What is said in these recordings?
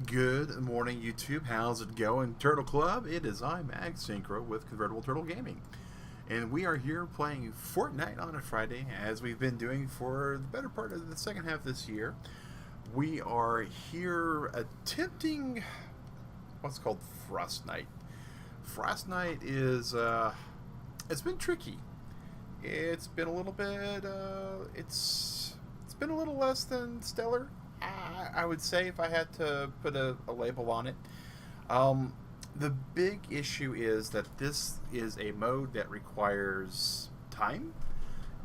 Good morning, YouTube. How's it going, Turtle Club? It is I, Mag Synchro, with Convertible Turtle Gaming. And we are here playing Fortnite on a Friday, as we've been doing for the better part of the second half this year. We are here attempting what's called Frostnite. Frostnite is, it's been tricky. It's been a little bit, it's been a little less than stellar, I would say, if I had to put a label on it. The big issue is that this is a mode that requires time,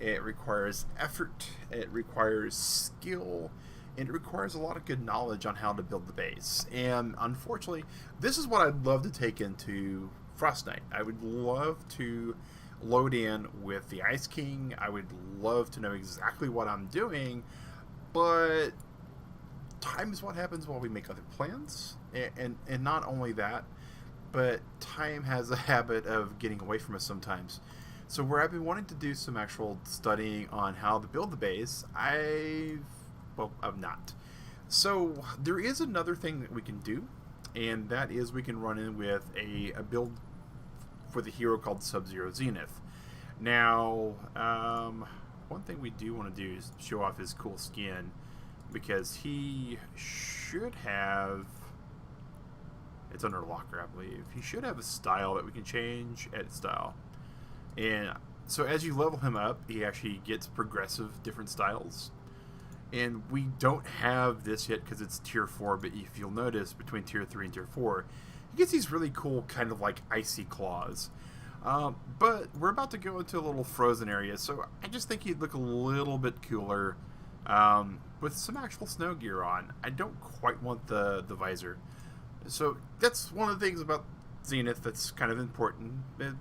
it requires effort, it requires skill, and it requires a lot of good knowledge on how to build the base. And unfortunately, this is what I'd love to take into Frostnite. I would love to load in with the Ice King. I would love to know exactly what I'm doing, but time is what happens while we make other plans. And not only that, but time has a habit of getting away from us sometimes. So where I've been wanting to do some actual studying on how to build the base, I'm not. So there is another thing that we can do, and that is we can run in with a build for the hero called Sub-Zero Zenith. Now, one thing we do want to do is show off his cool skin, because he should have, it's under locker, I believe, he should have a style that we can change, edit style. And so as you level him up, he actually gets progressive different styles. And we don't have this yet because it's tier 4, but if you'll notice, between tier 3 and tier 4, he gets these really cool kind of like icy claws. But we're about to go into a little frozen area, so I just think he'd look a little bit cooler with some actual snow gear on. I don't quite want the visor. So that's one of the things about Zenith that's kind of important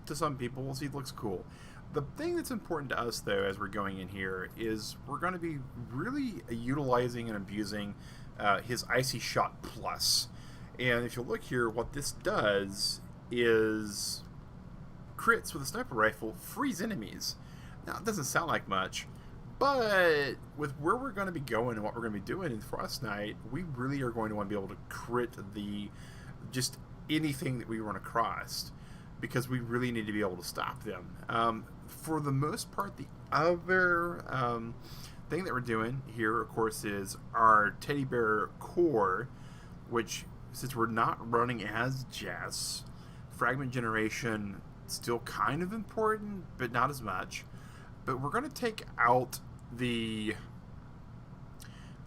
to some people. He looks cool. The thing that's important to us, though, as we're going in here, is we're going to be really utilizing and abusing his Icy Shot Plus. And if you look here, what this does is crits with a sniper rifle freeze enemies. Now, it doesn't sound like much, but with where we're going to be going and what we're going to be doing in Frostnite, we really are going to want to be able to crit just anything that we run across, because we really need to be able to stop them. For the most part, the other thing that we're doing here, of course, is our teddy bear core, which, since we're not running as Jess, fragment generation still kind of important, but not as much. But we're going to take out the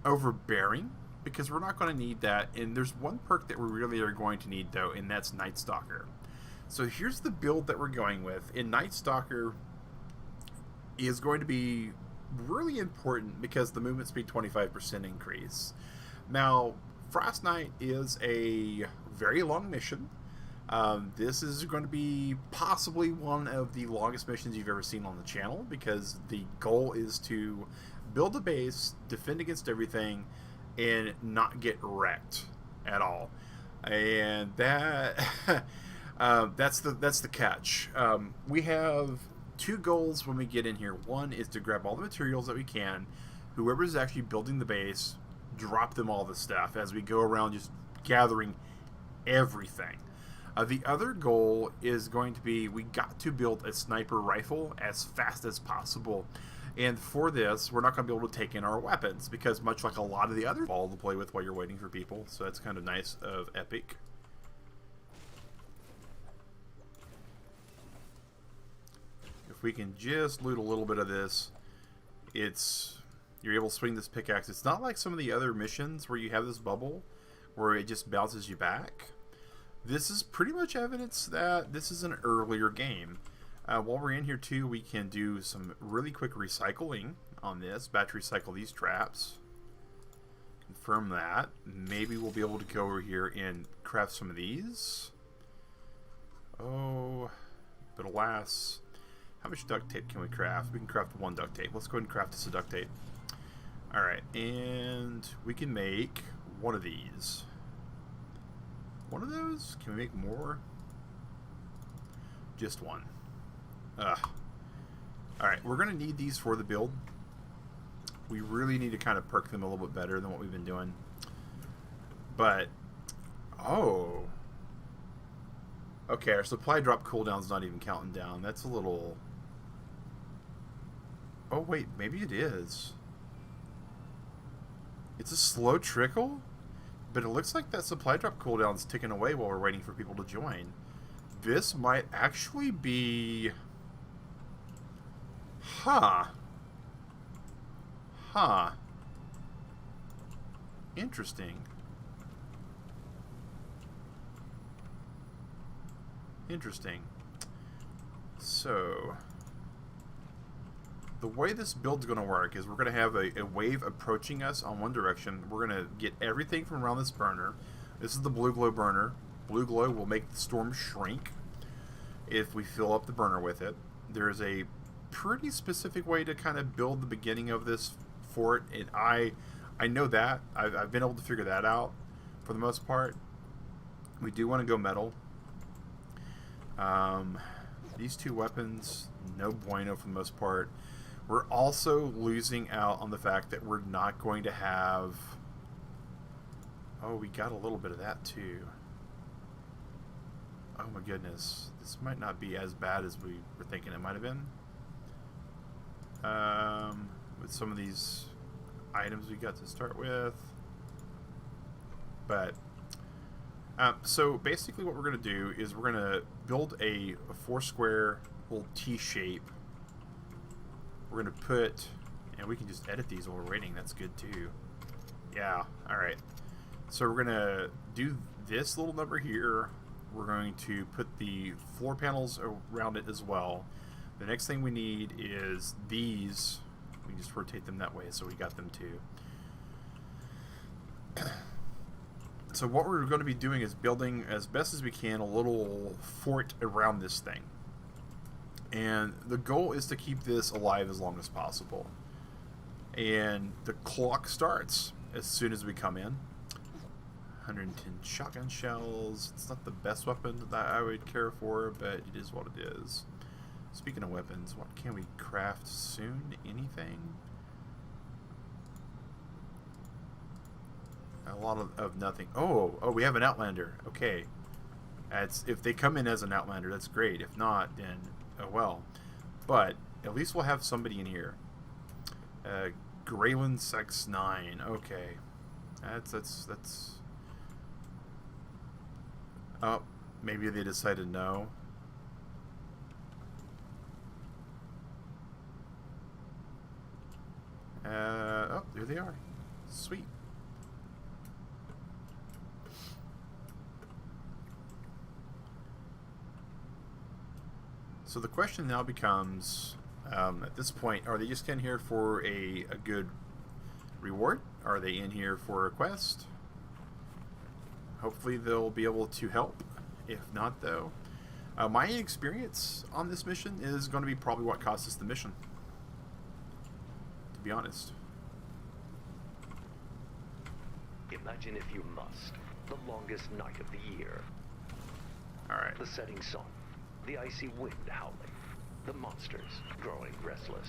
overbearing, because we're not going to need that. And there's one perk that we really are going to need, though, and that's Night Stalker. So here's the build that we're going with. And Night Stalker is going to be really important because the movement speed 25% increase. Now, Frostnite is a very long mission. This is going to be possibly one of the longest missions you've ever seen on the channel, because the goal is to build a base, defend against everything, and not get wrecked at all. And that that's the catch. We have two goals when we get in here. One is to grab all the materials that we can. Whoever's actually building the base, drop them all the stuff as we go around just gathering everything. The other goal is going to be, we got to build a sniper rifle as fast as possible. And for this, we're not going to be able to take in our weapons, because much like a lot of the other ball to play with while you're waiting for people. So that's kind of nice of Epic. If we can just loot a little bit of this, you're able to swing this pickaxe. It's not like some of the other missions where you have this bubble where it just bounces you back. This is pretty much evidence that this is an earlier game. While we're in here too, we can do some really quick recycling on this. Battery recycle these traps. Confirm that. Maybe we'll be able to go over here and craft some of these. Oh, but alas, how much duct tape can we craft? We can craft one duct tape. Let's go ahead and craft us a duct tape. Alright, and we can make one of these. One of those? Can we make more? Just one. Alright, we're going to need these for the build. We really need to kind of perk them a little bit better than what we've been doing. But Oh. Okay, our supply drop cooldown's not even counting down. That's a little... Oh, wait. Maybe it is. It's a slow trickle? But it looks like that supply drop cooldown's ticking away while we're waiting for people to join. This might actually be... Huh. Huh. Interesting. Interesting. So... the way this build's going to work is we're going to have a wave approaching us on one direction. We're going to get everything from around this burner. This is the blue glow burner. Blue glow will make the storm shrink if we fill up the burner with it. There's a pretty specific way to kind of build the beginning of this fort, and I know that. I've been able to figure that out for the most part. We do want to go metal. These two weapons, no bueno for the most part. We're also losing out on the fact that we're not going to have... Oh, we got a little bit of that too. Oh my goodness. This might not be as bad as we were thinking it might have been. With some of these items we got to start with. But, so basically what we're going to do is we're going to build a 4-square little T shape. We're going to put, and we can just edit these while we're waiting, that's good too. Yeah, alright. So we're going to do this little number here. We're going to put the floor panels around it as well. The next thing we need is these. We can just rotate them that way, so we got them too. So what we're going to be doing is building, as best as we can, a little fort around this thing. And the goal is to keep this alive as long as possible. And the clock starts as soon as we come in. 110 shotgun shells. It's not the best weapon that I would care for, but it is what it is. Speaking of weapons, what can we craft soon? Anything? A lot of nothing. Oh, we have an Outlander. Okay. If they come in as an Outlander, that's great. If not, then oh well. But at least we'll have somebody in here. Graylin Sex 9. Okay. That's oh, maybe they decided no. Oh, there they are. Sweet. So the question now becomes, at this point, are they just in here for a good reward? Are they in here for a quest? Hopefully they'll be able to help. If not, though, my experience on this mission is going to be probably what cost us the mission, to be honest. Imagine, if you must, the longest night of the year. Alright. The setting sun, the icy wind howling, the monsters growing restless.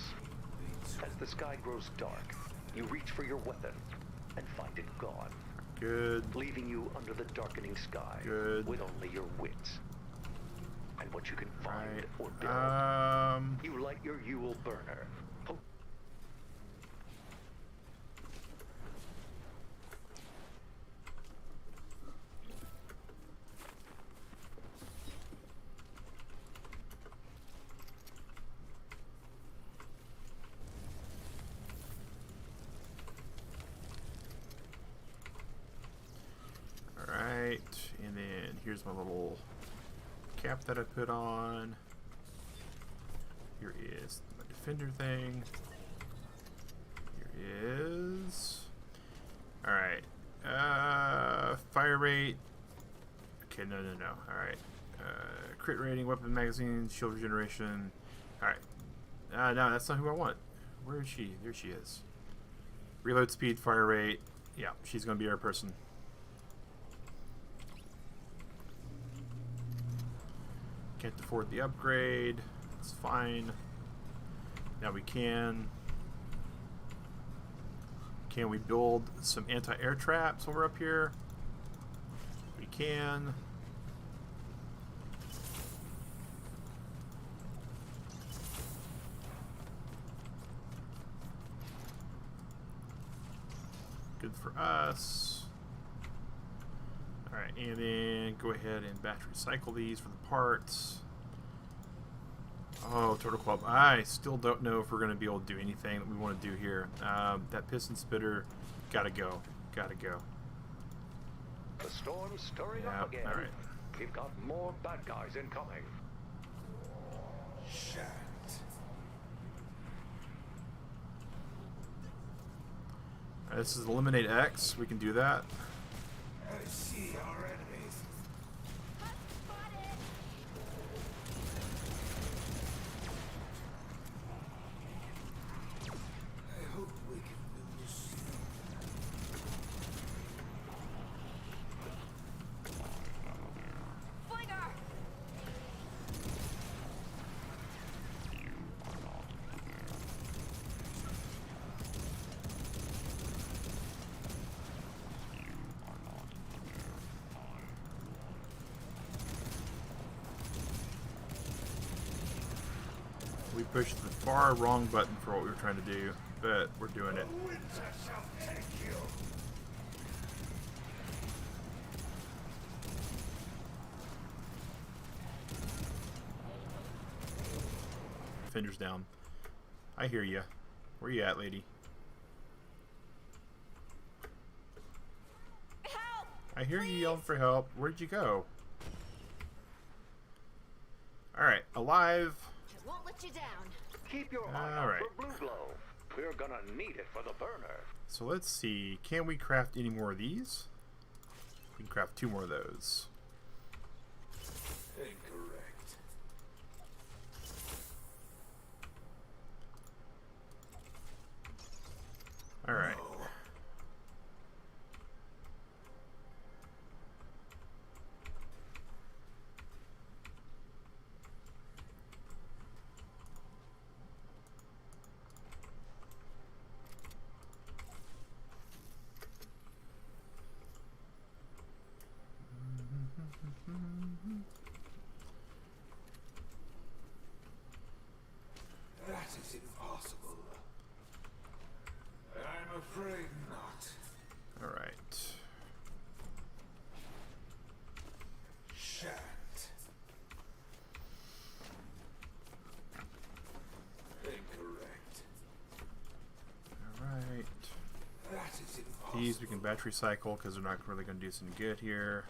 As the sky grows dark, you reach for your weapon and find it gone. Good. Leaving you under the darkening sky. Good. With only your wits and what you can find Right. or build. You light your Yule burner. And then here's my little cap that I put on. Here is my defender thing. Here is... Alright. Fire rate. Okay, no. Alright. Crit rating, weapon magazine, shield regeneration. Alright. No, that's not who I want. Where is she? There she is. Reload speed, fire rate. Yeah, she's going to be our person. Can't afford the upgrade. It's fine. Now we can. Can we build some anti-air traps while we're up here? we can. Good for us. Alright, and then go ahead and battery cycle these for the parts. Oh, Turtle Club. I still don't know if we're going to be able to do anything that we want to do here. That piston spitter, gotta go. Gotta go. The storm's stirring Yep, up again. alright. We've got more bad guys incoming. Shit. Alright, this is Eliminate X. We can do that. I see our enemies. I hope we can do this. We pushed the far wrong button for what we were trying to do, but we're doing it. Winter shall take you. Fenders down. I hear ya. Where you at, lady? Help! I hear you yelling for help. Where'd you go? Alright, alive. Won't let you down. Keep your eye All out right. for blue glow. We're gonna need it for the burner. So let's see. Can we craft any more of these? We can craft 2 more of those. Incorrect. Alright. No. That is impossible. I'm afraid not. Alright. Shan't. Incorrect. Alright. That is impossible. These we can battery cycle because they're not really going to do some good here.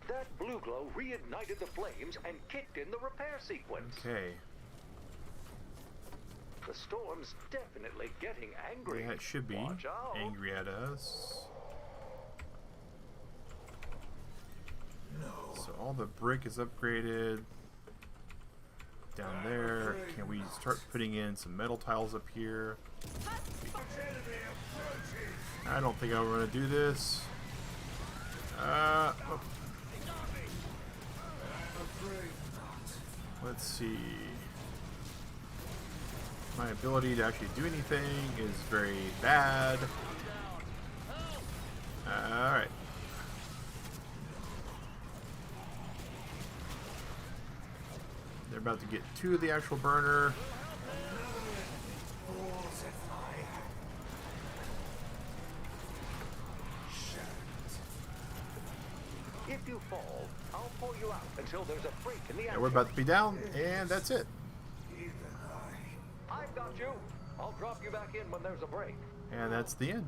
That blue glow reignited the flames and kicked in the repair sequence. Okay. The storm's definitely getting angry. Yeah, it should be Watch out. angry at us. No. So all the brick is upgraded. Down there. Can we start putting in some metal tiles up here? I don't think I'm going to do this. Oh, Afraid not. let's see. My ability to actually do anything is very bad. Alright. They're about to get to the actual burner. Balls at my hand. Shan't. If you fall, I'll pull you out until there's a break in the action. And we're about to be down, and that's it. Even I've got you. I'll drop you back in when there's a break. And that's the end.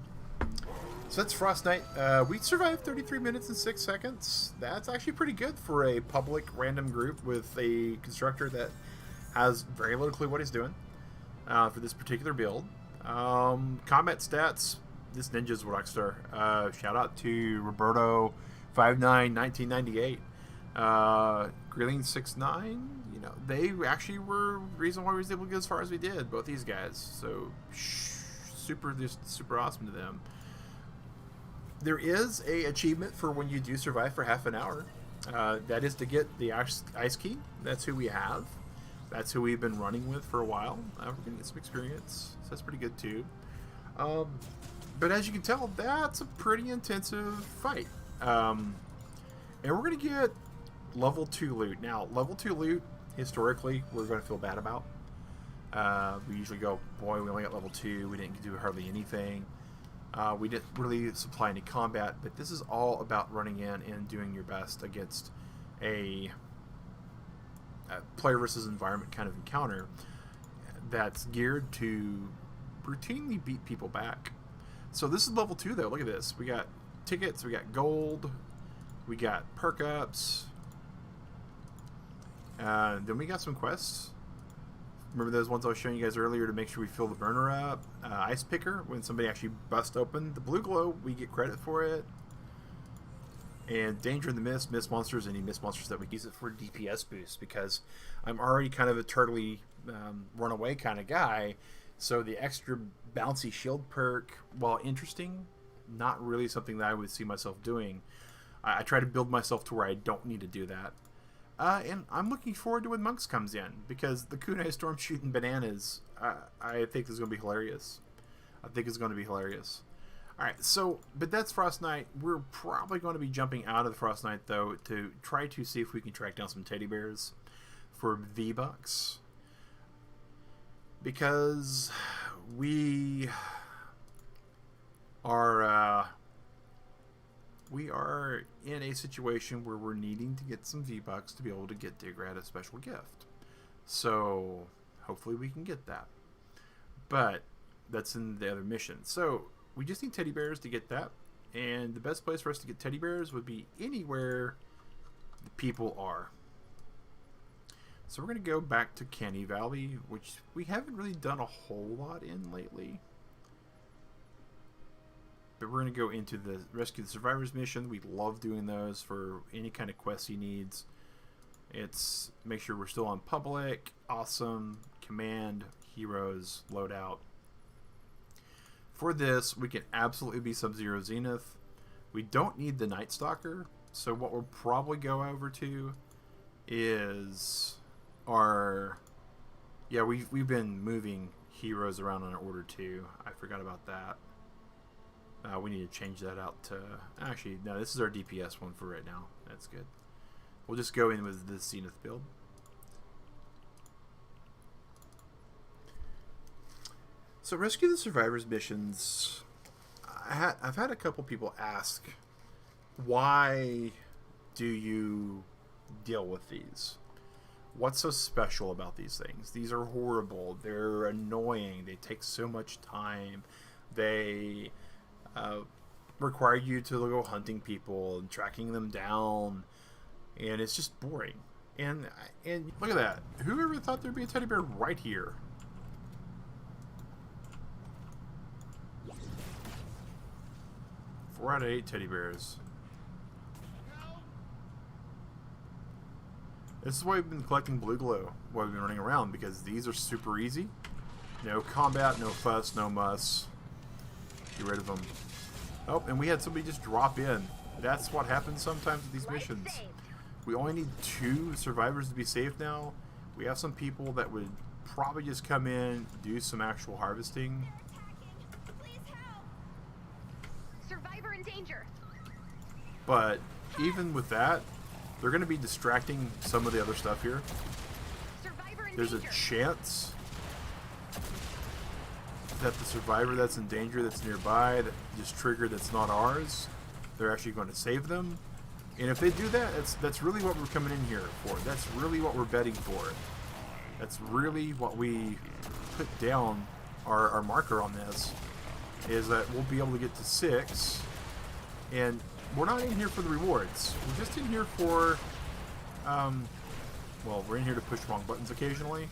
So that's Frostnite. We survived 33 minutes and 6 seconds. That's actually pretty good for a public random group with a constructor that has very little clue what he's doing for this particular build. Combat stats. This ninja's Rockstar. Shout out to Roberto591998. Green69. You know, they actually were the reason why we was able to get as far as we did. Both these guys. So super awesome to them. There is a achievement for when you do survive for half an hour. That is to get the ice key. That's who we have. That's who we've been running with for a while. We're going to get some experience. So that's pretty good too. But as you can tell, that's a pretty intensive fight. And we're going to get level 2 loot. Now, level 2 loot, historically, we're going to feel bad about. We usually go, boy, we only got level 2. We didn't do hardly anything. We didn't really supply any combat. But this is all about running in and doing your best against a player versus environment kind of encounter that's geared to routinely beat people back. So this is level 2 though. Look at this. We got tickets, we got gold, we got perk ups, then we got some quests. Remember those ones I was showing you guys earlier to make sure we fill the burner up? Ice picker, when somebody actually busts open the blue glow, we get credit for it. And danger in the mist, mist monsters, any mist monsters that we use it for DPS boost, because I'm already kind of a turtly runaway kind of guy. So the extra bouncy shield perk, while interesting, not really something that I would see myself doing. I try to build myself to where I don't need to do that. And I'm looking forward to when Monks comes in, because the Kunai Storm shooting bananas, I think is going to be hilarious. Alright, so, but that's Frostnite. We're probably going to be jumping out of the Frostnite, though, to try to see if we can track down some teddy bears for V-Bucks. Because we are in a situation where we're needing to get some V-Bucks to be able to get Digger at a special gift. So, hopefully we can get that. But, that's in the other mission. So, we just need teddy bears to get that. And the best place for us to get teddy bears would be anywhere the people are. So we're going to go back to Canny Valley, which we haven't really done a whole lot in lately. But we're going to go into the Rescue the Survivors mission. We love doing those for any kind of quest he needs. It's make sure we're still on public, awesome, command, heroes, loadout. For this, we can absolutely be Sub-Zero Zenith. We don't need the Night Stalker, so what we'll probably go over to is our... Yeah, we've been moving heroes around in order too. I forgot about that. We need to change that out to... Actually, no, this is our DPS one for right now. That's good. We'll just go in with this Zenith build. So Rescue the Survivors missions, I've had a couple people ask, why do you deal with these? What's so special about these things? These are horrible. They're annoying. They take so much time. They require you to go hunting people and tracking them down, and it's just boring. And look at that. Whoever thought there'd be a teddy bear right here? 4 out of 8 teddy bears. This is why we've been collecting blue glow while we've been running around, because these are super easy. No combat, no fuss, no muss. Get rid of them. Oh, and we had somebody just drop in. That's what happens sometimes with these missions. We only need 2 survivors to be safe now. We have some people that would probably just come in, do some actual harvesting. Survivor in danger. But even with that, they're going to be distracting some of the other stuff here. There's a chance that the survivor that's in danger that's nearby, that just triggered, that's not ours, they're actually going to save them. And if they do that, that's really what we're coming in here for. That's really what we're betting for. That's really what we put down our marker on this, is that we'll be able to get to 6. And we're not in here for the rewards. We're just in here for, well, we're in here to push wrong buttons occasionally.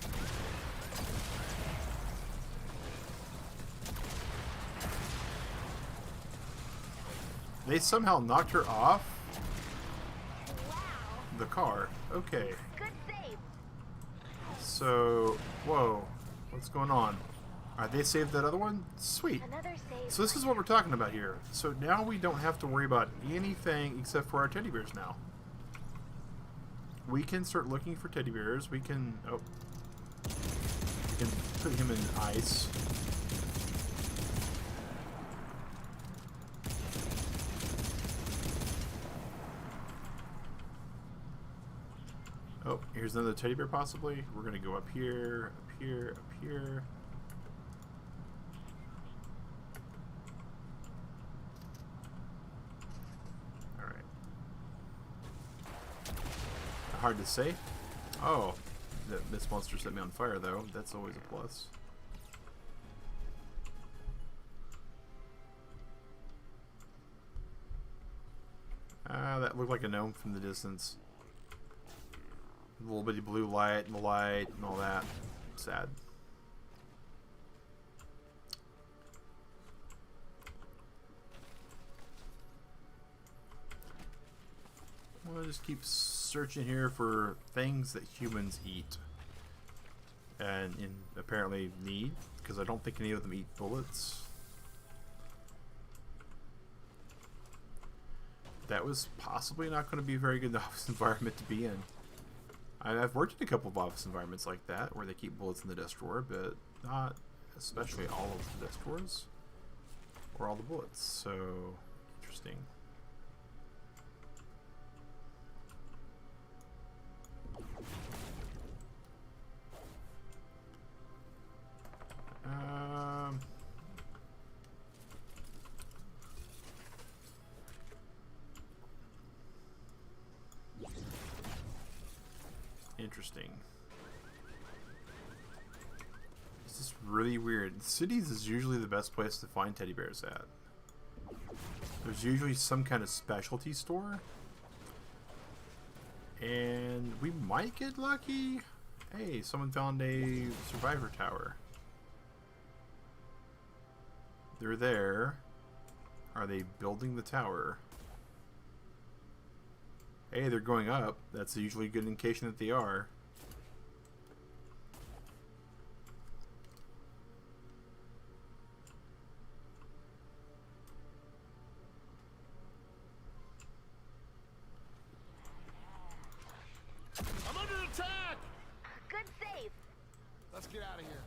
They somehow knocked her off the car. Okay. Good save. So, whoa, what's going on? Alright, they saved that other one? Sweet. Another save. So this is what we're talking about here. So now we don't have to worry about anything except for our teddy bears now. We can start looking for teddy bears. We can, oh, we can put him in ice. Oh, here's another teddy bear possibly. We're gonna go up here, up here, up here. Alright. Hard to say. Oh, this monster set me on fire though. That's always a plus. That looked like a gnome from the distance. A little bitty blue light and the light and all that. Sad. We'll just keep searching here for things that humans eat. And apparently need, because I don't think any of them eat bullets. That was possibly not going to be a very good office environment to be in. I've worked in a couple of office environments like that where they keep bullets in the desk drawer, but not especially all of the desk drawers or all the bullets. So interesting. Interesting. This is really weird. Cities is usually the best place to find teddy bears at. There's usually some kind of specialty store. And we might get lucky. Hey, someone found a survivor tower. They're there. Are they building the tower? Hey, they're going up. That's usually a good indication that they are. I'm under attack! Good save. Let's get out of here.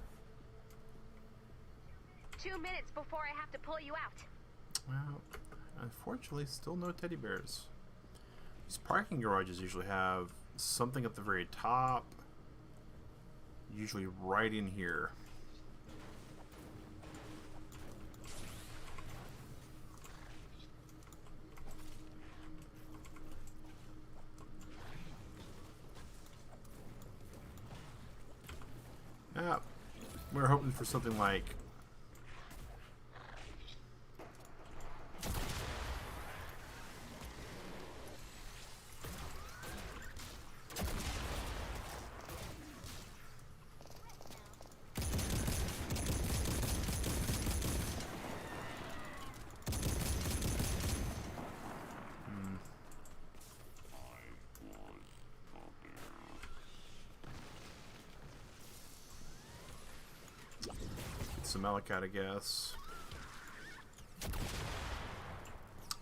2 minutes before I have to pull you out. Well, unfortunately, still no teddy bears. These parking garages usually have something at the very top, usually right in here. We're hoping for something like some malachite, I guess.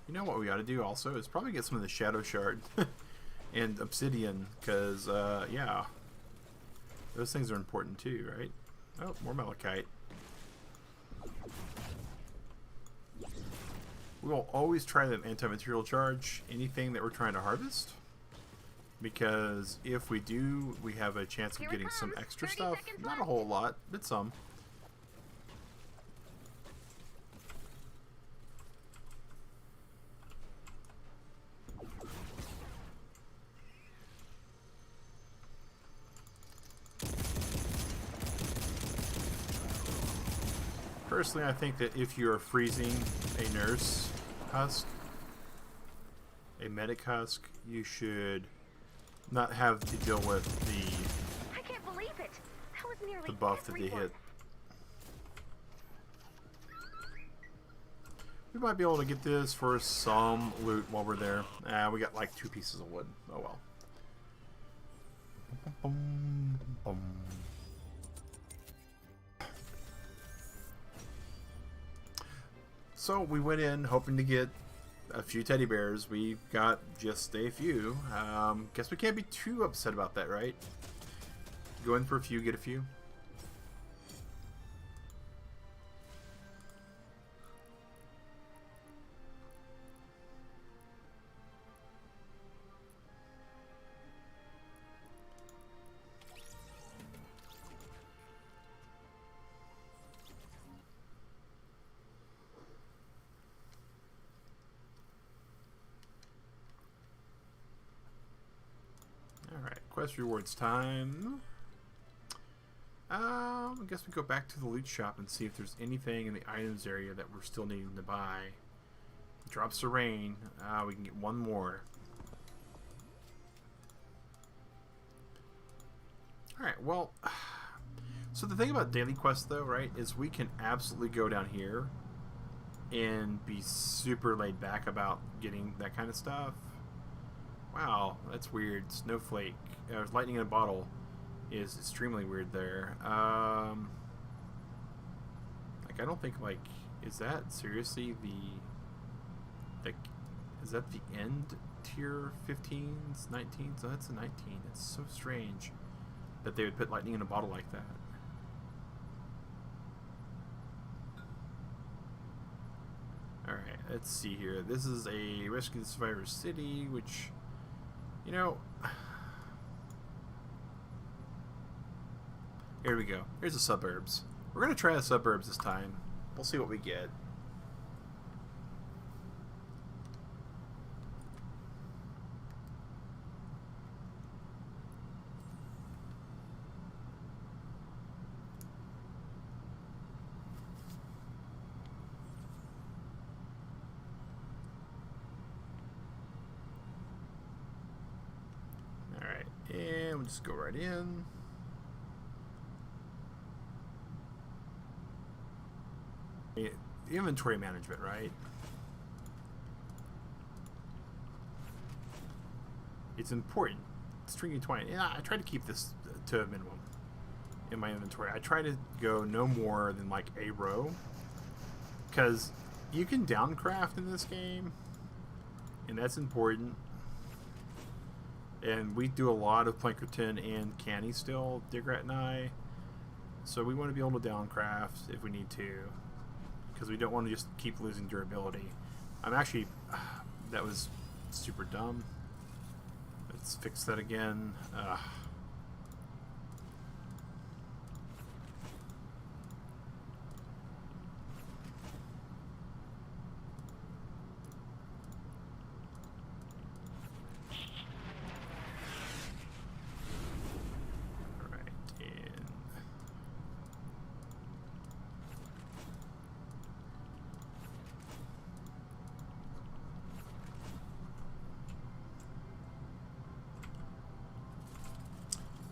You know what we ought to do also is probably get some of the shadow shard and obsidian, because yeah, those things are important too, right? Oh, more malachite. We will always try the anti-material charge anything that we're trying to harvest, because if we do, we have a chance of Here it getting some comes. extra 30 stuff. seconds Not a left. whole lot, but some. Personally, I think that if you're freezing a nurse husk, a medic husk, you should not have to deal with I can't believe it. That was nearly the buff that they everyone. hit. We might be able to get this for some loot while we're there. We got like 2 pieces of wood. Oh well. Boom, boom. So we went in hoping to get a few teddy bears. We got just a few. Guess we can't be too upset about that, right? Go in for a few, get a few. quest rewards time. I guess we go back to the loot shop and see if there's anything in the items area that we're still needing to buy. Drops of rain. We can get one more. Alright, well, so the thing about daily quests though, right, is we can absolutely go down here and be super laid back about getting that kind of stuff. Wow, that's weird. Snowflake. Lightning in a bottle is extremely weird there. Like, I don't think, like, is that seriously is that the end tier 15s, 19s? So that's a 19. It's so strange that they would put lightning in a bottle like that. Alright, let's see here. This is a Rescue the Survivor City, which, you know, here we go. Here's the suburbs. We're going to try the suburbs this time. We'll see what we get. Alright, and we'll just go right in. The inventory management, right? It's important. Stringing 20. Yeah, I try to keep this to a minimum in my inventory. I try to go no more than like a row, because you can downcraft in this game, and that's important. And we do a lot of Plankerton and Canny still, Digrat and I, so we want to be able to downcraft if we need to, because we don't want to just keep losing durability. I'm actually, that was super dumb. Let's fix that again.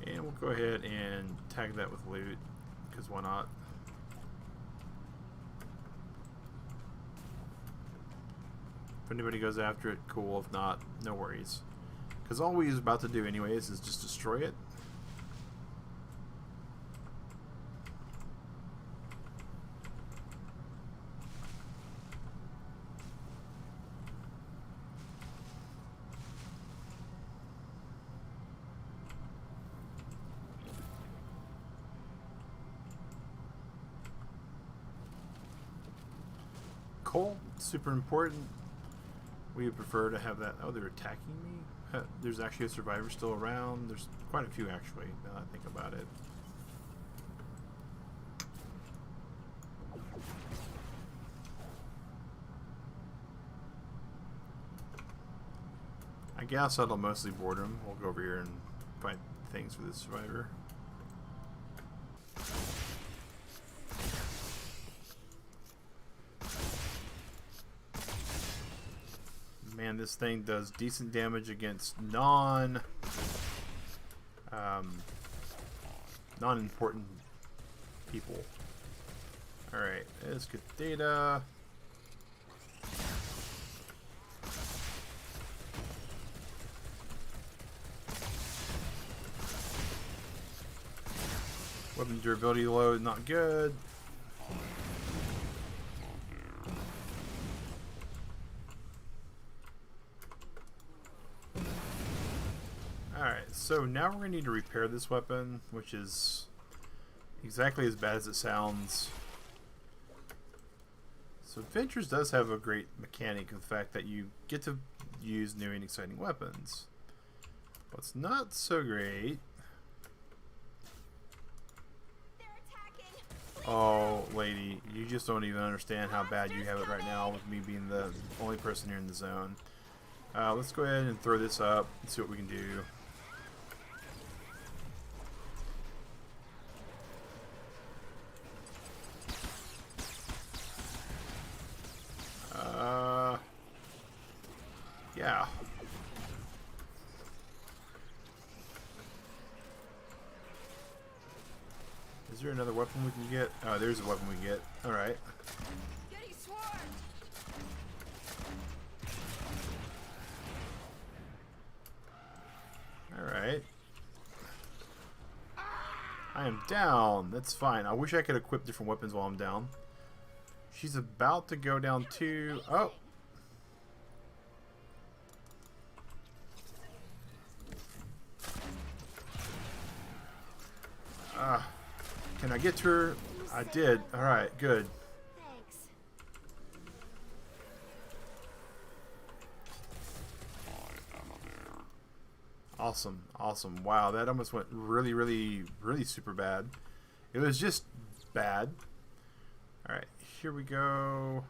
And we'll go ahead and tag that with loot, because why not? If anybody goes after it, cool. If not, no worries. Because all we was about to do anyways is just destroy it. Coal, super important. We would prefer to have that. Oh, they're attacking me? There's actually a survivor still around. There's quite a few actually, now that I think about it. I guess that'll mostly boredom. We'll go over here and find things for this survivor. Man, this thing does decent damage against non-important people. Alright, let's get data. Weapon durability load, not good. Alright, so now we're going to need to repair this weapon, which is exactly as bad as it sounds. So Adventures does have a great mechanic of the fact that you get to use new and exciting weapons. What's not so great... Oh, lady, you just don't even understand how bad you have it right now with me being the only person here in the zone. Let's go ahead and throw this up and see what we can do. Yeah. Is there another weapon we can get? Oh, there's a weapon we can get. Alright. Getting swarmed. Alright. I am down. That's fine. I wish I could equip different weapons while I'm down. She's about to go down too. Oh! Can I get to her? I did. Alright, good. Thanks. Awesome, awesome. Wow, that almost went really, really, really super bad. It was just bad. Alright, here we go.